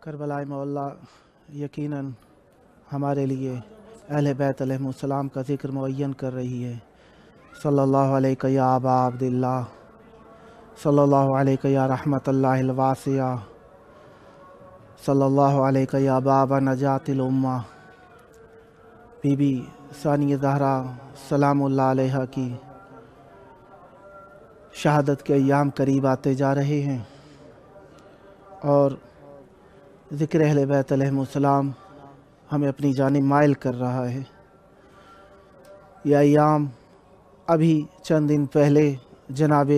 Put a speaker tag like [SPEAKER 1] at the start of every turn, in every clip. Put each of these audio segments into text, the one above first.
[SPEAKER 1] کربلائے مولا یقیناً ہمارے لیے اہل بیت علیہم السلام کا ذکر معین کر رہی ہے۔ صلی اللہ علیہ یا ابا عبداللہ، صلی اللہ علیہ یا رحمت اللہ الواسعہ، صلی اللہ علیہ یا باب نجات الامہ۔ بی بی ثانیہ زہرا سلام اللہ علیہ کی شہادت کے ایام قریب آتے جا رہے ہیں، اور ذکر اہل بیت علیہم السلام ہمیں اپنی جانب مائل کر رہا ہے۔ یہ ایام ابھی چند دن پہلے جناب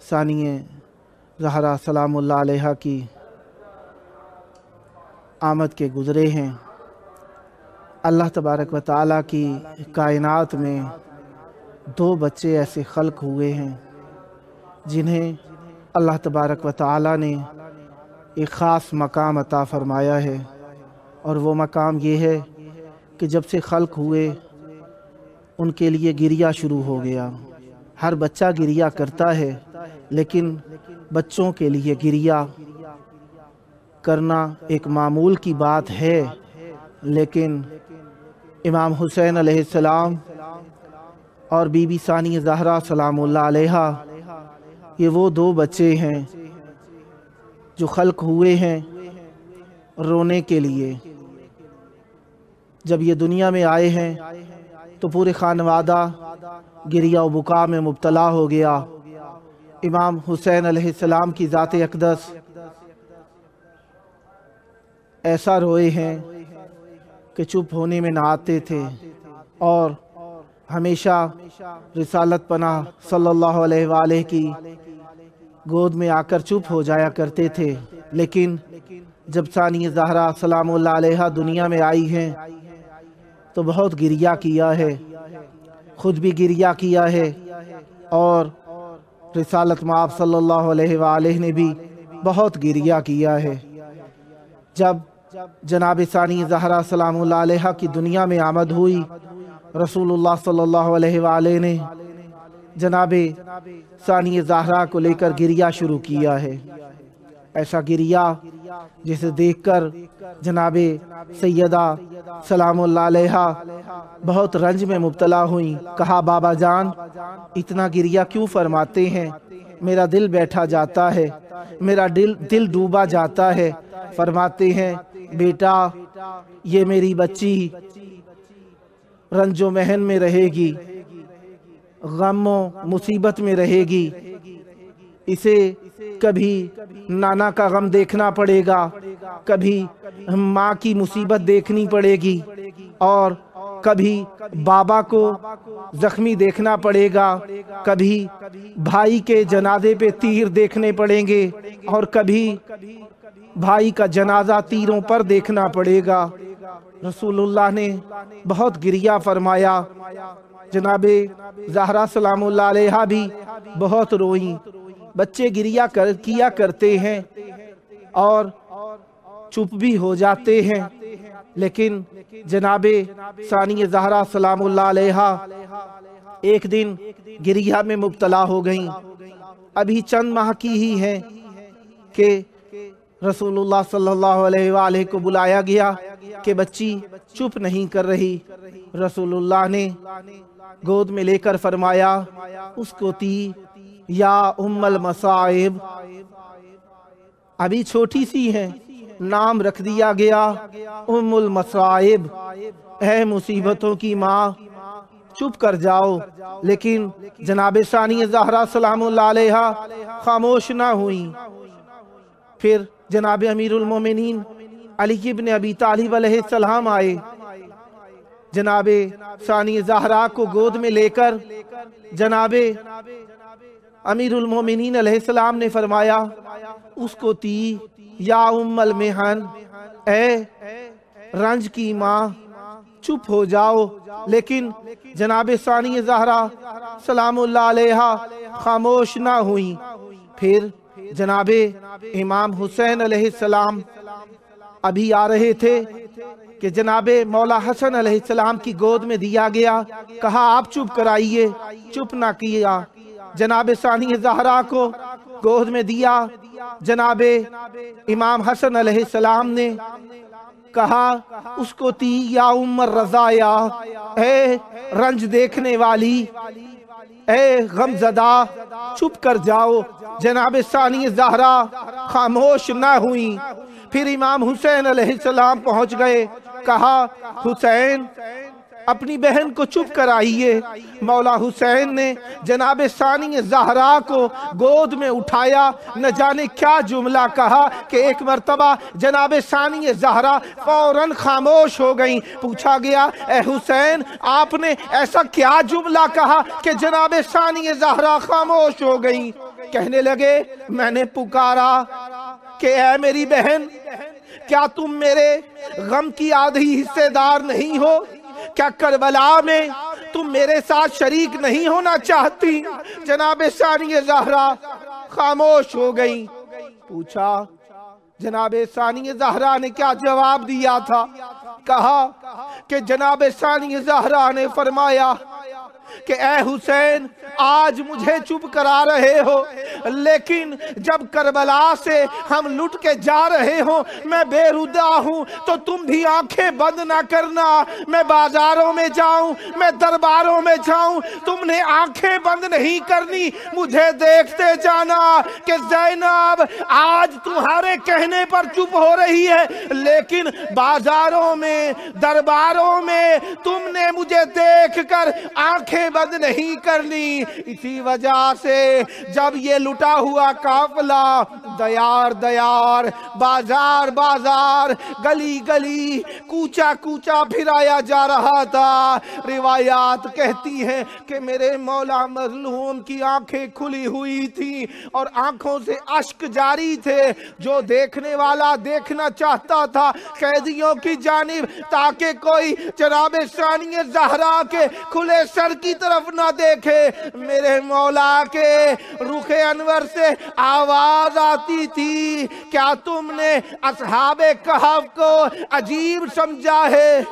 [SPEAKER 1] ثانیہ زہرا سلام اللہ علیہ کی آمد کے گزرے ہیں۔ اللہ تبارک و تعالیٰ کی کائنات میں دو بچے ایسے خلق ہوئے ہیں جنہیں اللہ تبارک و تعالیٰ نے ایک خاص مقام عطا فرمایا ہے، اور وہ مقام یہ ہے کہ جب سے خلق ہوئے ان کے لیے گریہ شروع ہو گیا۔ ہر بچہ گریہ کرتا ہے، لیکن بچوں کے لیے گریہ کرنا ایک معمول کی بات ہے، لیکن امام حسین علیہ السلام اور بی بی ثانیہ زہرا سلام اللہ علیہ یہ وہ دو بچے ہیں جو خلق ہوئے ہیں رونے کے لیے۔ جب یہ دنیا میں آئے ہیں تو پورے خانوادہ گریہ و بکا میں مبتلا ہو گیا۔ امام حسین علیہ السلام کی ذات اقدس ایسا روئے ہیں کہ چپ ہونے میں نہ آتے تھے، اور ہمیشہ رسالت پناہ صلی اللہ علیہ وآلہ کی گود میں آ کر چپ ہو جایا کرتے تھے۔ لیکن جب ثانیہ زہرا سلام اللہ علیہ دنیا میں آئی ہیں تو بہت گریہ کیا ہے، خود بھی گریہ کیا ہے، اور رسالت مآب صلی اللہ علیہ وآلہ نے بھی بہت گریہ کیا ہے۔ جب جناب ثانیہ زہرا سلام اللہ علیہ کی دنیا میں آمد ہوئی، رسول اللہ صلی اللہ علیہ وآلہ نے جناب ثانیہ زہرا کو لے کر گریہ شروع کیا ہے۔ ایسا گریہ جسے دیکھ کر جناب سیدہ سلام اللہ علیہ بہت رنج میں مبتلا ہوئیں۔ کہا بابا جان اتنا گریہ کیوں فرماتے ہیں؟ میرا دل بیٹھا جاتا ہے، میرا دل ڈوبا جاتا ہے۔ فرماتے ہیں بیٹا یہ میری بچی رنج و محن میں رہے گی، غم و مصیبت میں رہے گی، اسے کبھی نانا کا غم دیکھنا پڑے گا، کبھی ماں کی مصیبت دیکھنی پڑے گی، اور کبھی بابا کو زخمی دیکھنا پڑے گا، کبھی بھائی کے جنازے پہ تیر دیکھنے پڑیں گے، اور کبھی بھائی کا جنازہ تیروں پر دیکھنا پڑے گا۔ رسول اللہ نے بہت گریہ فرمایا۔ جناب زہرا سلام اللہ علیہ بھی بہت روئیں۔ بچے گریہ کیا کرتے ہیں اور چپ بھی ہو جاتے ہیں، لیکن جناب ثانیہ زہرا سلام اللہ علیہ ایک دن گریہ میں مبتلا ہو گئیں۔ ابھی چند ماہ کی ہی ہیں کہ رسول اللہ صلی اللہ علیہ وآلہ کو بلایا گیا کہ بچی چپ نہیں کر رہی۔ رسول اللہ نے گود میں لے کر فرمایا اس کو تی یا ام المصائب، ابھی چھوٹی سی ہیں، نام رکھ دیا گیا ام المصائب، اے مصیبتوں کی ماں چپ کر جاؤ۔ لیکن جناب ثانیہ زہرا سلام اللہ علیہ خاموش نہ ہوئیں۔ پھر جناب امیر المومنین علی بن ابی طالب علیہ السلام آئے، جناب ثانیہ زہرا کو گود میں لے کر جناب امیر المومنین علیہ السلام نے فرمایا اس کو تی یا ام المحن، اے رنج کی ماں چپ ہو جاؤ۔ لیکن جناب ثانیہ زہرا سلام اللہ علیہ خاموش نہ ہوئیں۔ پھر جناب امام حسین علیہ السلام ابھی آ رہے تھے کہ جناب مولا حسن علیہ السلام کی گود میں دیا گیا، کہا آپ چپ کرائیے، چپ نہ کیا۔ جناب ثانیہ زہرا کو گود میں دیا، जनाबे इमाम हसन अलैहिस्सलाम ने कहा उसको ती या उम्र रज़ाया, ए रंज देखने वाली, ए गमज़दा चुप कर जाओ। जनाब सानी ज़हरा खामोश ना हुई। फिर इमाम हुसैन अलैहिस्सलाम पहुंच गए, कहा हुसैन अपनी बहन को चुप कराइए। मौला हुसैन ने जनाब सानी ज़हरा को गोद में उठाया, न जाने क्या जुमला कहा कि एक मर्तबा जनाब सानी ज़हरा फौरन खामोश हो गई। पूछा गया, ए हुसैन आपने ऐसा क्या जुमला कहा कि जनाब सानी ज़हरा खामोश हो गई? कहने लगे, मैंने पुकारा कि ए मेरी बहन, क्या तुम मेरे गम की आधी हिस्सेदार नहीं हो? क्या करबला में तुम मेरे साथ शरीक नहीं होना चाहती? जनाब सानी ज़हरा खामोश हो गई। पूछा, जनाब सानी ज़हरा ने क्या जवाब दिया था? कहा कि जनाब सानी ज़हरा ने फरमाया कि ए हुसैन आज मुझे चुप करा रहे हो, लेकिन जब करबला से हम लुट के जा रहे हो, मैं बेरुदा हूँ, तो तुम भी आंखें बंद ना करना। मैं बाजारों में जाऊं, मैं दरबारों में जाऊं, तुमने आंखें बंद नहीं करनी, मुझे देखते जाना कि ज़ैनब आज तुम्हारे कहने पर चुप हो रही है, लेकिन बाजारों में दरबारों में तुमने मुझे देखकर आंखें बंद नहीं करनी। इसी वजह से जब ये लुटा हुआ काफिला दयार दयार, बाजार बाजार, गली गली, कूचा कूचा फिराया जा रहा था, रिवायात कहती हैं कि मेरे मौला मजलूम की आंखें खुली हुई थी और आंखों से अश्क जारी थे। जो देखने वाला देखना चाहता था कैदियों की जानिब, ताकि कोई जनाब सानी ज़हरा के खुले सर की तरफ ना देखे। मेरे मौला के रुखे अनवर से आवाज आती थी, क्या तुमने अस्हाबे कहफ को अजीब समझा है?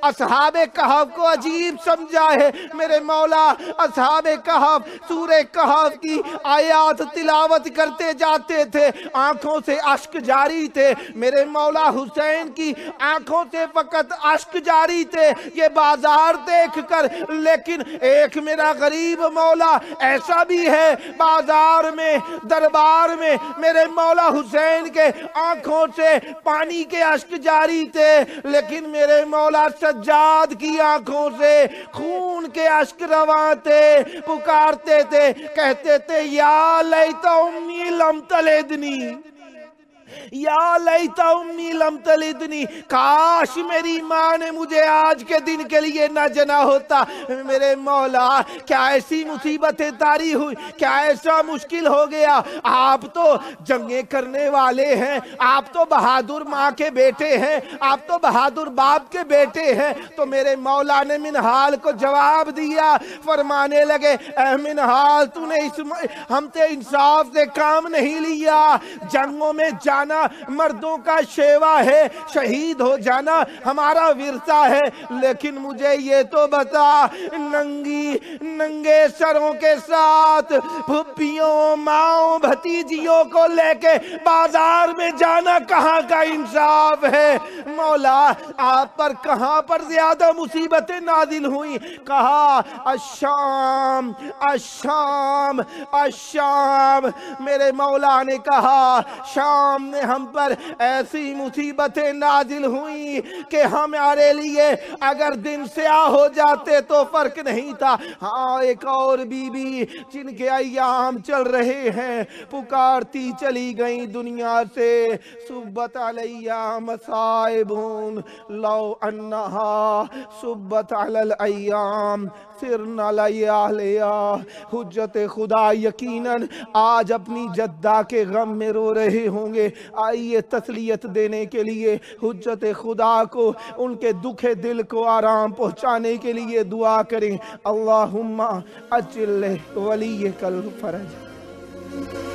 [SPEAKER 1] अस्हाबे कहफ को अजीब समझा है? मेरे मौला अस्हाबे कहफ सूरे कहफ की आयात तिलावत करते जाते थे, आंखों से अश्क जारी थे। मेरे मौला हुसैन की आंखों से फकत अश्क जारी थे ये बाजार देखकर। लेकिन एक मेरा गरीब मौला ऐसा भी है, बाजार में दरबार में मेरे मौला हुसैन के आंखों से पानी के अश्क जारी थे, लेकिन मेरे मौला सज्जाद की आंखों से खून के अश्क रवा थे। पुकारते थे, कहते थे, या लैता उम्मी लम तलिदनी, या लैता उम्मी लम तलिदनी, काश मेरी माँ ने मुझे आज के दिन के लिए न जना होता। मेरे मौला क्या ऐसी मुसीबतें तारी हुई, क्या ऐसा मुश्किल हो गया? आप तो जंगें करने वाले हैं, आप तो बहादुर माँ के बेटे हैं, आप तो बहादुर बाप के बेटे हैं। तो मेरे मौला ने मिनहाल को जवाब दिया, फरमाने लगे, ऐ मिनहाल तूने हमसे इंसाफ से काम नहीं लिया। जंगों में जाना मर्दों का शेवा है, शहीद हो जाना हमारा विरसा है, लेकिन मुझे ये तो बता, नंगे सरों के साथ फुप्पियों माओ भतीजियों को लेके बाजार में जाना कहाँ का इंसाफ है? मौला आप पर कहाँ पर ज्यादा मुसीबतें नाजिल हुई? कहा अश्शाम अश्शाम अश्शाम। मेरे मौला ने कहा शाम में हम पर ऐसी मुसीबतें नाजिल हुई कि हमारे लिए अगर दिन स्याह हो जाते तो फर्क नहीं था। हाँ, एक और बीबी जिनके अय्याम चल रहे हैं पुकारती चली गई दुनिया से, सुब्बत अलैया मसाइबुन लौ अन्नहा सुब्बत अलल अय्याम सिरना लया। हुज्जत खुदा यकीनन आज अपनी जद्दा के गम में रो रहे होंगे। आइए तसलियत देने के लिए हुज्जत खुदा को, उनके दुखे दिल को आराम पहुंचाने के लिए दुआ करें। अल्लाहुम्मा अज्जिल वलियकल फरज।